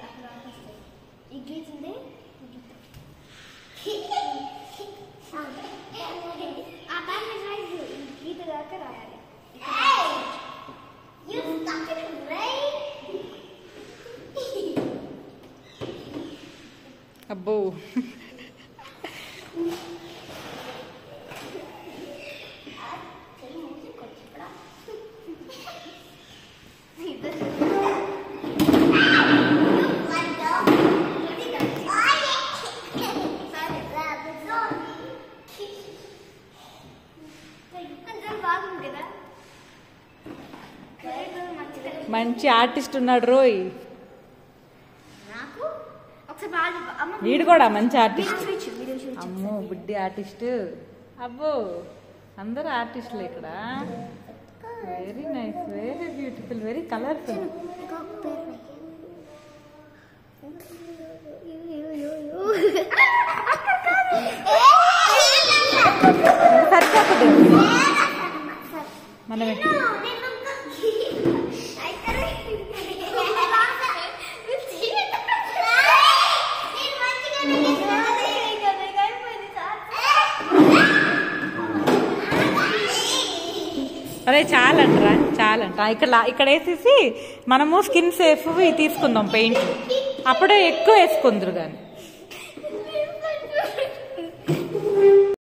అక్కడ వస్తాయి. ఈ గీత ఉంది, ఆ పైన గీత దాకా రాయాలి. అబ్బో మంచి ఆర్టిస్ట్ ఉన్నాడు రోయ్. వీడు కూడా మంచి ఆర్టిస్ట్. అమ్మో బుడ్డి ఆర్టిస్ట్. అబ్బో అందరూ ఆర్టిస్టులు ఇక్కడ. Very nice, very beautiful, very colourful. సరిపోతుంది మనమే. అదే చాలంటరా, చాలంట. ఇక్కడ వేసేసి మనము స్కిన్ సేఫ్ తీసుకుందాం పెయింట్, అప్పుడే ఎక్కువ వేసుకుందరు కానీ.